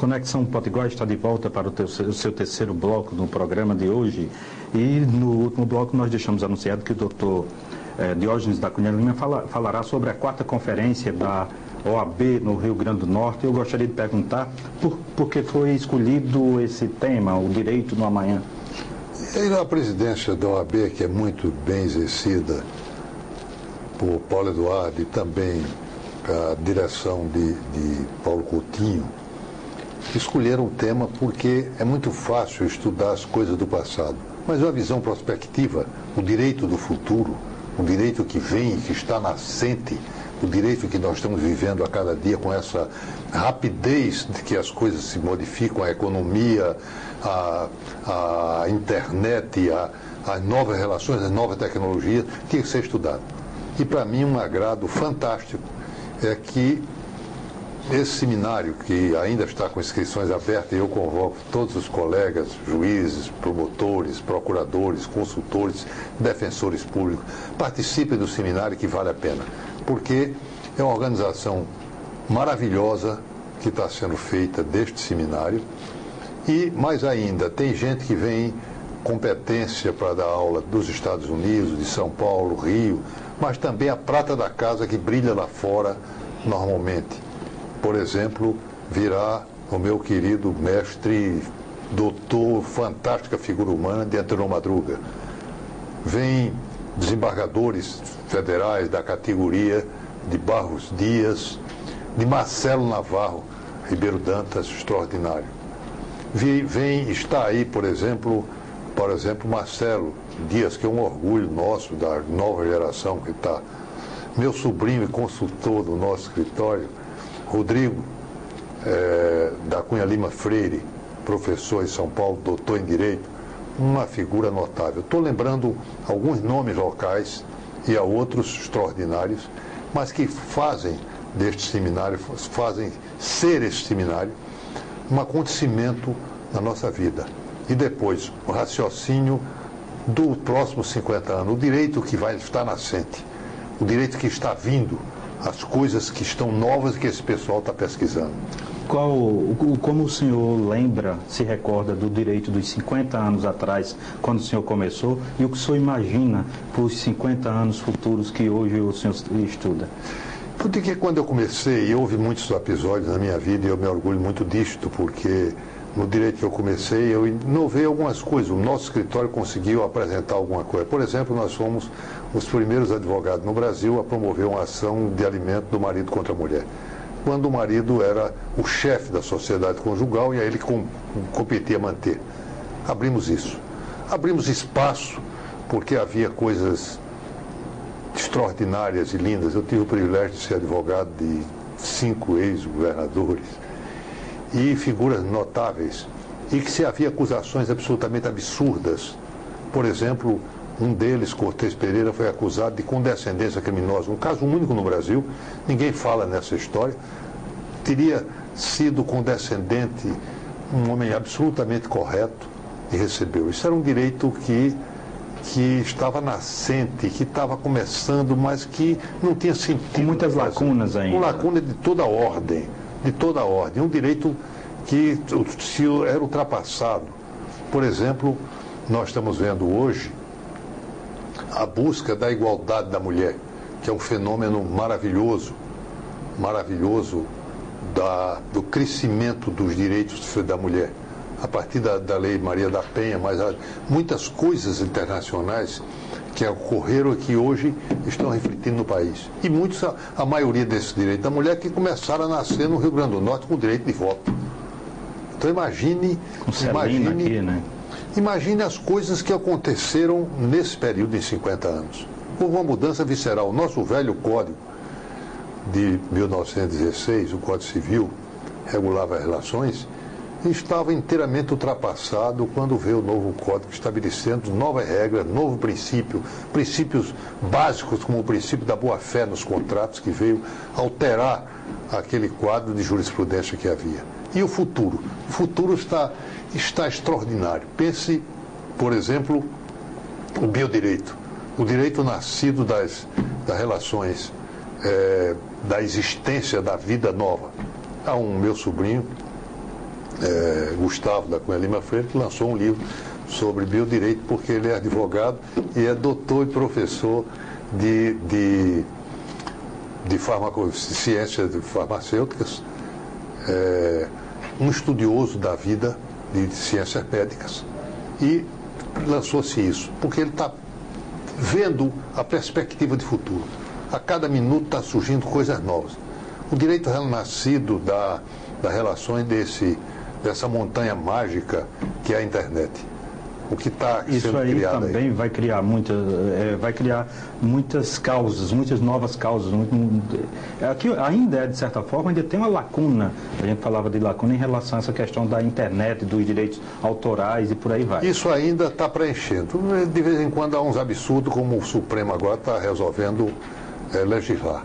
Conexão Potiguar está de volta para o seu terceiro bloco no programa de hoje. E no último bloco nós deixamos anunciado que o doutor Diógenes da Cunha Lima falará sobre a 4ª conferência da OAB no Rio Grande do Norte. Eu gostaria de perguntar por que foi escolhido esse tema, o direito no amanhã. A presidência da OAB, que é muito bem exercida por Paulo Eduardo e também a direção de Paulo Coutinho, escolheram o tema porque é muito fácil estudar as coisas do passado, mas uma visão prospectiva, o direito do futuro, o direito que vem e que está nascente, o direito que nós estamos vivendo a cada dia com essa rapidez de que as coisas se modificam, a economia, a internet, as novas relações, as novas tecnologias, tinha que ser estudado. E para mim um agrado fantástico é que esse seminário, que ainda está com inscrições abertas, eu convoco todos os colegas, juízes, promotores, procuradores, consultores, defensores públicos, participem do seminário, que vale a pena, porque é uma organização maravilhosa que está sendo feita deste seminário. E, mais ainda, tem gente que vem competência para dar aula dos Estados Unidos, de São Paulo, Rio, mas também a prata da casa que brilha lá fora normalmente. Por exemplo, virá o meu querido mestre, doutor, fantástica figura humana de Antenor Madruga. Vem desembargadores federais da categoria de Barros Dias, de Marcelo Navarro, Ribeiro Dantas, extraordinário. Está aí, por exemplo, Marcelo Dias, que é um orgulho nosso, da nova geração que está. Meu sobrinho e consultor do nosso escritório, Rodrigo da Cunha Lima Freire, professor em São Paulo, doutor em Direito, uma figura notável. Estou lembrando alguns nomes locais e a outros extraordinários, mas que fazem deste seminário, fazem ser este seminário um acontecimento na nossa vida. E depois, o raciocínio do próximo 50 anos, o direito que vai estar nascente, o direito que está vindo, as coisas que estão novas que esse pessoal está pesquisando. Como o senhor lembra, se recorda do direito dos 50 anos atrás, quando o senhor começou, e o que o senhor imagina para os 50 anos futuros que hoje o senhor estuda? Porque quando eu comecei, houve muitos episódios na minha vida e eu me orgulho muito disto, porque no direito que eu comecei, eu inovei algumas coisas. O nosso escritório conseguiu apresentar alguma coisa. Por exemplo, nós fomos os primeiros advogados no Brasil a promover uma ação de alimento do marido contra a mulher, quando o marido era o chefe da sociedade conjugal e aí ele competia a manter. Abrimos isso. Abrimos espaço, porque havia coisas extraordinárias e lindas. Eu tive o privilégio de ser advogado de 5 ex-governadores e figuras notáveis, e que se havia acusações absolutamente absurdas. Por exemplo, um deles, Cortez Pereira, foi acusado de condescendência criminosa, um caso único no Brasil, ninguém fala nessa história. Teria sido condescendente, um homem absolutamente correto, e recebeu. Isso era um direito que estava nascente, que estava começando, mas que não tinha sentido. Com muitas lacunas ainda. Com lacuna de toda ordem. De toda ordem. Um direito que era ultrapassado. Por exemplo, nós estamos vendo hoje a busca da igualdade da mulher, que é um fenômeno maravilhoso do crescimento dos direitos da mulher, a partir da Lei Maria da Penha, mas muitas coisas internacionais que ocorreram e que hoje estão refletindo no país. E muitos, a maioria desses direitos da mulher, que começaram a nascer no Rio Grande do Norte com direito de voto. Então imagine as coisas que aconteceram nesse período em 50 anos. Houve uma mudança visceral. O nosso velho Código de 1916, o Código Civil, regulava as relações, estava inteiramente ultrapassado quando veio o novo Código estabelecendo novas regras, novo princípio, princípios básicos como o princípio da boa-fé nos contratos, que veio alterar aquele quadro de jurisprudência que havia. E o futuro? O futuro está extraordinário. Pense, por exemplo, o biodireito, o direito nascido das relações, da existência da vida nova. Há um meu sobrinho, Gustavo da Cunha Lima Freire, que lançou um livro sobre biodireito, porque ele é advogado e é doutor e professor de ciências farmacêuticas, um estudioso da vida, de ciências médicas, e lançou-se isso, porque ele está vendo a perspectiva de futuro. A cada minuto está surgindo coisas novas. O direito renascido das relações dessa montanha mágica que é a internet. O que está sendo criado isso aí também vai criar muitas causas, muitas novas causas. Aqui ainda de certa forma, ainda tem uma lacuna. A gente falava de lacuna em relação a essa questão da internet, dos direitos autorais e por aí vai. Isso ainda está preenchendo. De vez em quando há uns absurdos, como o Supremo agora está resolvendo legislar.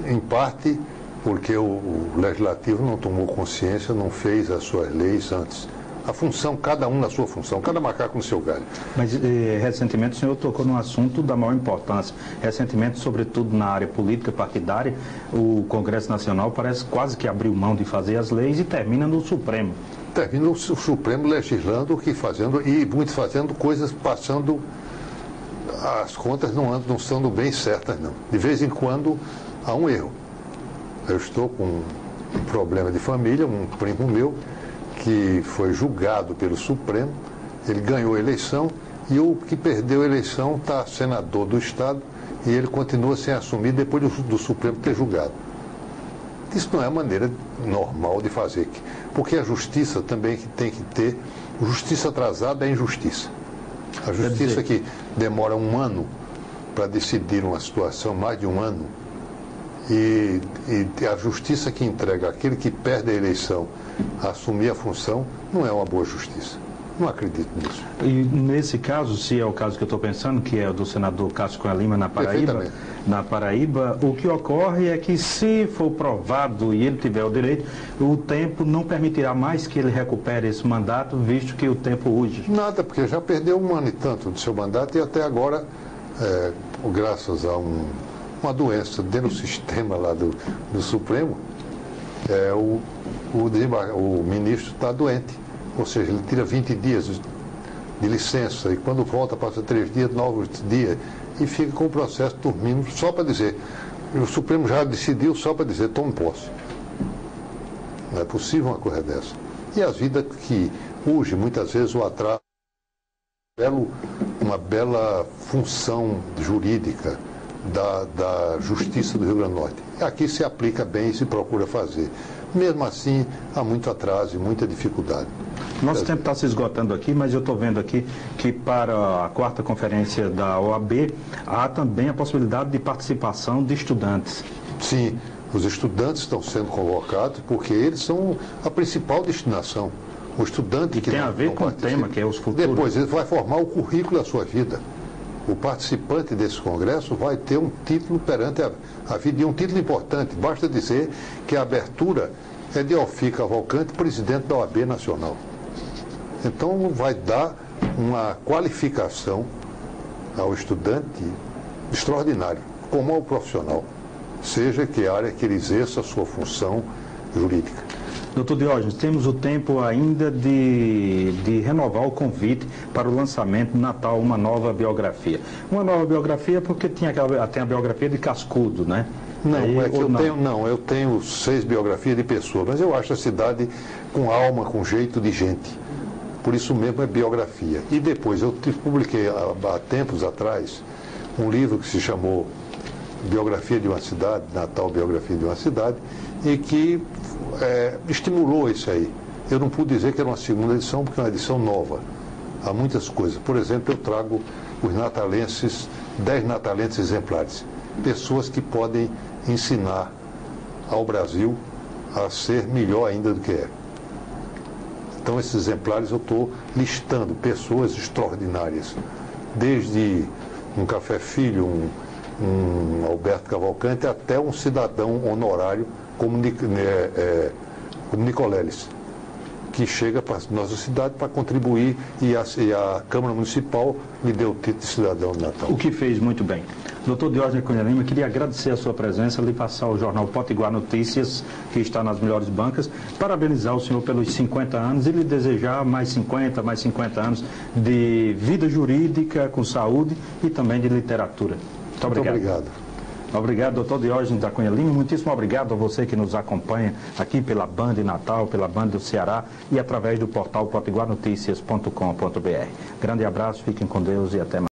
Em parte porque o Legislativo não tomou consciência, não fez as suas leis antes. A função, cada um na sua função, cada macaco no seu galho. Mas recentemente o senhor tocou num assunto da maior importância. Recentemente, sobretudo na área política partidária, o Congresso Nacional parece quase que abriu mão de fazer as leis e termina no Supremo. Termina o Supremo legislando e muitos fazendo coisas, passando as contas não estando bem certas, não. De vez em quando há um erro. Eu estou com um problema de família, um primo meu, que foi julgado pelo Supremo, ele ganhou a eleição e o que perdeu a eleição está senador do Estado e ele continua sem assumir depois do Supremo ter julgado. Isso não é a maneira normal de fazer, porque a justiça também tem que ter, justiça atrasada é injustiça. A justiça que demora um ano para decidir uma situação, mais de um ano, e a justiça que entrega aquele que perde a eleição a assumir a função, não é uma boa justiça. Não acredito nisso. E nesse caso, se é o caso que eu estou pensando, que é o do senador Cássio Cunha Lima na Paraíba, o que ocorre é que se for provado e ele tiver o direito, o tempo não permitirá mais que ele recupere esse mandato, visto que o tempo urge. Nada, porque já perdeu um ano e tanto do seu mandato e até agora, graças a uma doença dentro do sistema lá do Supremo, o ministro está doente, ou seja, ele tira 20 dias de licença e quando volta passa 3 dias, 9 dias e fica com o processo dormindo só para dizer, o Supremo já decidiu só para dizer, tome posse. Não é possível uma coisa dessa. E a vida que urge muitas vezes o atraso, uma bela função jurídica da Justiça do Rio Grande do Norte. Aqui se aplica bem e se procura fazer. Mesmo assim, há muito atraso e muita dificuldade. Nosso tempo está se esgotando aqui, mas eu estou vendo aqui que para a quarta conferência da OAB há também a possibilidade de participação de estudantes. Sim, os estudantes estão sendo convocados porque eles são a principal destinação. O estudante que tem a ver com o tema, que é os futuros. Depois ele vai formar o currículo da sua vida. O participante desse congresso vai ter um título perante a vida, e um título importante. Basta dizer que a abertura é de Alfir Cavalcante, presidente da OAB Nacional. Então vai dar uma qualificação ao estudante extraordinário, como ao profissional, seja que área que ele exerça a sua função jurídica. Doutor Diógenes, temos o tempo ainda de renovar o convite para o lançamento do Natal, uma nova biografia. Uma nova biografia porque tem a biografia de Cascudo, né? Não, eu tenho 6 biografias de pessoas, mas eu acho a cidade com alma, com jeito de gente. Por isso mesmo é biografia. E depois eu publiquei há tempos atrás um livro que se chamou Biografia de uma Cidade, Natal, Biografia de uma Cidade, e que estimulou isso aí. Eu não pude dizer que era uma segunda edição, porque é uma edição nova. Há muitas coisas. Por exemplo, eu trago os natalenses, 10 natalenses exemplares. Pessoas que podem ensinar ao Brasil a ser melhor ainda do que é. Então, esses exemplares eu estou listando pessoas extraordinárias. Desde um Café Filho, um Alberto Cavalcante, até um cidadão honorário como Nicoleles, que chega para a nossa cidade para contribuir e a Câmara Municipal lhe deu o título de cidadão de Natal. O que fez muito bem. Doutor Diógenes Cunha Lima, queria agradecer a sua presença, lhe passar o jornal Potiguar Notícias, que está nas melhores bancas, parabenizar o senhor pelos 50 anos e lhe desejar mais 50 anos de vida jurídica, com saúde e também de literatura. Muito obrigado. Muito obrigado. Obrigado, doutor Diógenes da Cunha Lima. Muitíssimo obrigado a você que nos acompanha aqui pela Band Natal, pela Band do Ceará e através do portal potiguarnoticias.com.br. Grande abraço, fiquem com Deus e até mais.